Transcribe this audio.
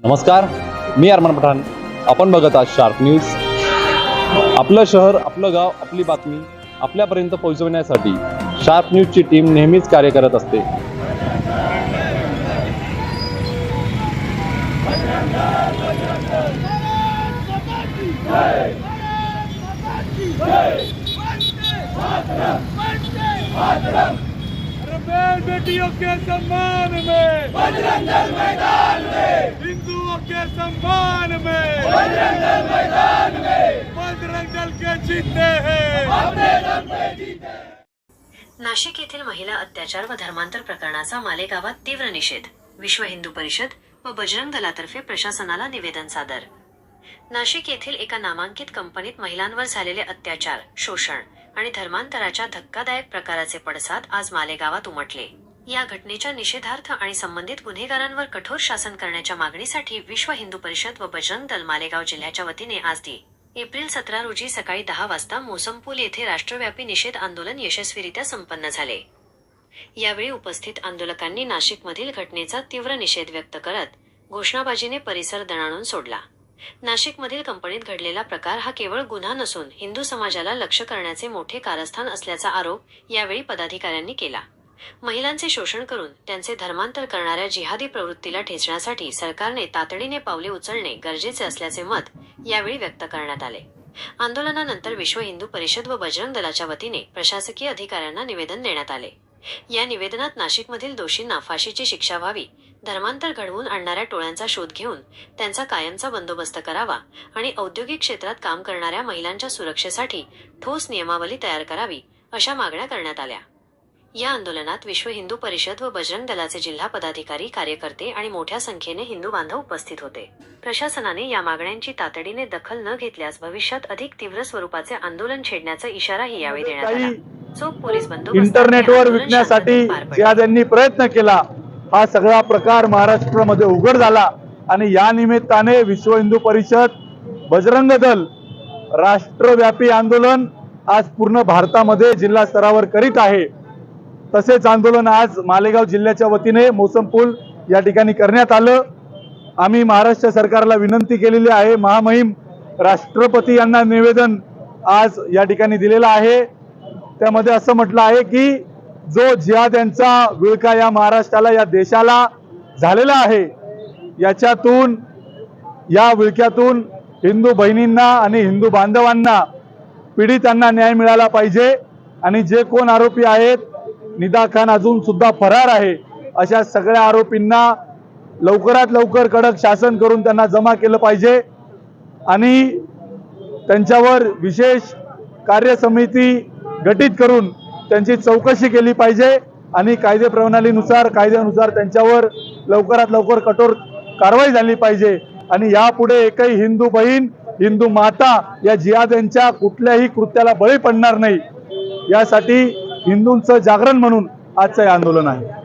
नमस्कार, मी अरमान पठाण. आपण बघत आहात शार्प न्यूज. आपलं शहर, आपलं गाव, आपली बातमी आपल्यापर्यंत पोहोचवण्यासाठी शार्प न्यूजची टीम नेहमीच कार्य करत असते. बेटियों के सम्मान में बजरंग दल मैदान में, हिंदुओं के सम्मान में बजरंग दल मैदान में, बजरंग दल के जीते हैं, अपने दम पे जीते. नाशिक येथील महिला अत्याचार व धर्मांतर प्रकरणाचा मालेगावात तीव्र निषेध. विश्व हिंदू परिषद व बजरंग दलातर्फे प्रशासनाला निवेदन सादर. नाशिक येथील एका नामांकित कंपनीत महिलांवर झालेले अत्याचार, शोषण आणि धर्मांतराच्या धक्कादायक प्रकाराचे पडसाद आज मालेगावात उमटले. या घटनेच्या निषेधार्थ आणि संबंधित गुन्हेगारांवर कठोर शासन करण्याच्या मागणीसाठी विश्व हिंदू परिषद व बजरंग दल मालेगाव जिल्ह्याच्या वतीने आज एप्रिल 17 रोजी सकाळी 10 वाजता मोसमपूल येथे राष्ट्रव्यापी निषेध आंदोलन यशस्वीरित्या संपन्न झाले. यावेळी उपस्थित आंदोलकांनी नाशिकमधील घटनेचा तीव्र निषेध व्यक्त करत घोषणाबाजीने परिसर दणाणून सोडला. नाशिकमधील कंपनीत घडलेला प्रकार हा केवळ गुन्हा नसून हिंदू समाजाला लक्ष्य करण्याचे मोठे कारस्थान असल्याचा आरोप यावेळी पदाधिकाऱ्यांनी केला. महिलांचे शोषण करून त्यांचे धर्मांतर करणाऱ्या जिहादी प्रवृत्तीला ठेचण्यासाठी सरकारने तातडीने पावले उचलणे गरजेचे असल्याचे मत यावेळी व्यक्त करण्यात आले. आंदोलनानंतर विश्व हिंदू परिषद व बजरंग दलाच्या वतीने प्रशासकीय अधिकाऱ्यांना निवेदन देण्यात आले. या निवेदनात नाशिकमधील दोषींना फाशीची शिक्षा व्हावी, धर्मांतर घडवून आणणाऱ्या टोळ्यांचा शोध घेऊन त्यांचा कायमचा बंदोबस्त करावा आणि औद्योगिक क्षेत्रात काम करणाऱ्या महिलांच्या सुरक्षेसाठी ठोस नियमावली तयार करावी अशा मागण्या करण्यात आल्या. या आंदोलनात विश्व हिंदू परिषद व बजरंग दलाचे जिल्हा पदाधिकारी, कार्यकर्ते आणि मोठ्या संख्येने हिंदू बांधव उपस्थित होते. प्रशासनाने या मागण्यांची तातडीने दखल न घेतल्यास भविष्यात अधिक तीव्र स्वरूपाचे आंदोलन छेडण्याचा इशाराही यावेळी देण्यात आला. चोख पोलीस बंदोबस्त इंटरनेटवर विकण्यासाठी ज्यांनी प्रयत्न केला, हा सगळा प्रकार महाराष्ट्रामध्ये उघड झाला आणि या निमित्ताने विश्व हिंदू परिषद, बजरंग दल राष्ट्रव्यापी आंदोलन आज पूर्ण भारतामध्ये जिल्हा स्तरावर करीत आहे. तसेच आंदोलन आज मालेगाव जिल्ह्याच्या वतीने मोसमपूल या ठिकाणी करण्यात आलं. आम्ही महाराष्ट्र सरकारला विनंती केलेली आहे. महामहिम राष्ट्रपती यांना निवेदन आज या ठिकाणी दिलेलं आहे. त्यामध्ये असं म्हटलं आहे की जो जिहाद यांचा विळखा या महाराष्ट्राला, या देशाला झालेला आहे, याच्यातून, या विळख्यातून हिंदू बहिणींना आणि हिंदू बांधवांना, पीडितांना न्याय मिळाला पाहिजे. आणि जे कोण आरोपी आहेत, निदा खान अजून सुद्धा फरार आहे, अशा सगळ्या आरोपींना लवकरात लवकर कडक शासन करून त्यांना जमा केलं पाहिजे आणि त्यांच्यावर विशेष कार्यसमिती गठीत करून त्यांची चौकशी केली पाहिजे आणि कायदे प्रणालीनुसार, कायद्यानुसार त्यांच्यावर लवकरात लवकर कठोर कारवाई झाली पाहिजे. आणि यापुढे एकही हिंदू बहीण, हिंदू माता या जिहाद्यांच्या कुठल्याही कृत्याला बळी पडणार नाही, यासाठी हिंदूंचं जागरण म्हणून आजचं हे आंदोलन आहे.